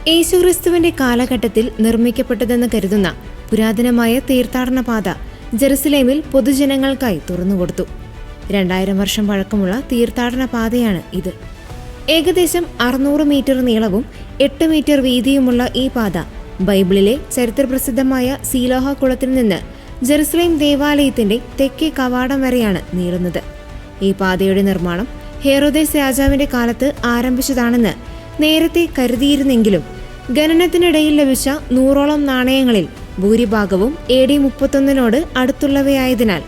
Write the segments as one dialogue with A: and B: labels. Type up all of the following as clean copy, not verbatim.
A: യേശുക്രിസ്തുവിന്റെ കാലഘട്ടത്തിൽ നിർമ്മിക്കപ്പെട്ടതെന്ന് കരുതുന്ന പുരാതനമായ തീർത്ഥാടന പാത ജെറുസലേമിൽ പൊതുജനങ്ങൾക്കായി തുറന്നുകൊടുത്തു. 2000 വർഷം പഴക്കമുള്ള തീർത്ഥാടന പാതയാണ് ഇത്. ഏകദേശം 600 മീറ്റർ നീളവും 8 മീറ്റർ വീതിയുമുള്ള ഈ പാത ബൈബിളിലെ ചരിത്രപ്രസിദ്ധമായ സീലോഹ കുളത്തിൽ നിന്ന് ജെറുസലേം ദേവാലയത്തിന്റെ തെക്കേ കവാടം വരെയാണ് നീളുന്നത്. ഈ പാതയുടെ നിർമ്മാണം ഹെറോദേസ് രാജാവിന്റെ കാലത്ത് ആരംഭിച്ചതാണെന്ന് നേരത്തെ കരുതിയിരുന്നെങ്കിലും ഖനനത്തിനിടയിൽ ലഭിച്ച 100ഓളം നാണയങ്ങളിൽ ഭൂരിഭാഗവും AD 31 അടുത്തുള്ളവയായതിനാൽ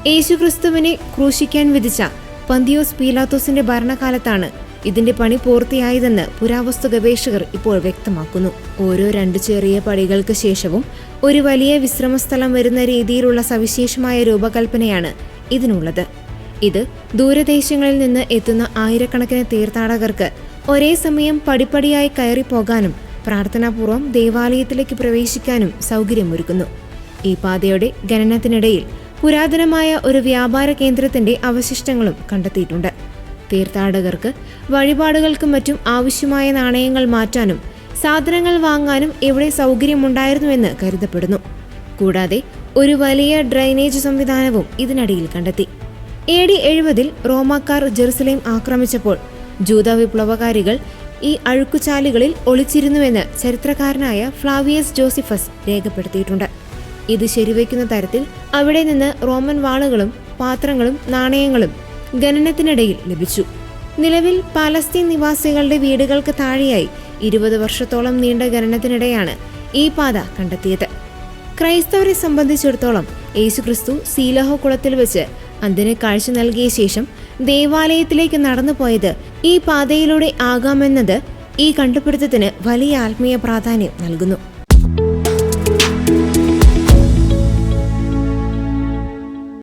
A: യേശുക്രിസ്തുവിനെ ക്രൂശിക്കാൻ വിധിച്ച പന്തിയോസ് പീലാത്തോസിന്റെ ഭരണകാലത്താണ് ഇതിന്റെ പണി പൂർത്തിയായതെന്ന് പുരാവസ്തു ഗവേഷകർ ഇപ്പോൾ വ്യക്തമാക്കുന്നു. ഓരോ 2 ചെറിയ പടികൾക്ക് ശേഷവും ഒരു വലിയ വിശ്രമസ്ഥലം വരുന്ന രീതിയിലുള്ള സവിശേഷമായ രൂപകൽപ്പനയാണ് ഇതിനുള്ളത്. ഇത് ദൂരദേശങ്ങളിൽ നിന്ന് എത്തുന്ന ആയിരക്കണക്കിന് തീർത്ഥാടകർക്ക് ഒരേ സമയം പടിപ്പടിയായി കയറിപ്പോകാനും പ്രാർത്ഥനാപൂർവ്വം ദേവാലയത്തിലേക്ക് പ്രവേശിക്കാനും സൗകര്യമൊരുക്കുന്നു. ഈ പാതയുടെ ഖനനത്തിനിടയിൽ പുരാതനമായ ഒരു വ്യാപാര കേന്ദ്രത്തിന്റെ അവശിഷ്ടങ്ങളും കണ്ടെത്തിയിട്ടുണ്ട്. തീർത്ഥാടകർക്ക് വഴിപാടുകൾക്കും മറ്റും ആവശ്യമായ നാണയങ്ങൾ മാറ്റാനും സാധനങ്ങൾ വാങ്ങാനും ഇവിടെ സൗകര്യമുണ്ടായിരുന്നുവെന്ന് കരുതപ്പെടുന്നു. കൂടാതെ ഒരു വലിയ ഡ്രൈനേജ് സംവിധാനവും ഇതിനടിയിൽ കണ്ടെത്തി. AD 70 റോമാക്കാർ ജെറുസലേം ആക്രമിച്ചപ്പോൾ ജൂത വിപ്ലവകാരികൾ ഈ അഴുക്കുചാലുകളിൽ ഒളിച്ചിരുന്നുവെന്ന് ചരിത്രകാരനായ ഫ്ലാവിയസ് ജോസിഫസ് രേഖപ്പെടുത്തിയിട്ടുണ്ട്. ഇത് ശരിവയ്ക്കുന്ന തരത്തിൽ അവിടെ നിന്ന് റോമൻ വാളുകളും പാത്രങ്ങളും നാണയങ്ങളും ഖനനത്തിനിടയിൽ ലഭിച്ചു. നിലവിൽ പാലസ്തീൻ നിവാസികളുടെ വീടുകൾക്ക് താഴെയായി 20 വർഷത്തോളം നീണ്ട ഖനനത്തിനിടെയാണ് ഈ പാത കണ്ടെത്തിയത്. ക്രൈസ്തവരെ സംബന്ധിച്ചിടത്തോളം യേശുക്രിസ്തു സീലോഹ കുളത്തിൽ വെച്ച് അന്തിന് കാഴ്ച നൽകിയ ശേഷം ദേവാലയത്തിലേക്ക് നടന്നുപോയത് ഈ പാതയിലൂടെ ആകാമെന്നത് ഈ കണ്ടുപിടുത്തത്തിന് വലിയ ആത്മീയ പ്രാധാന്യം നൽകുന്നു.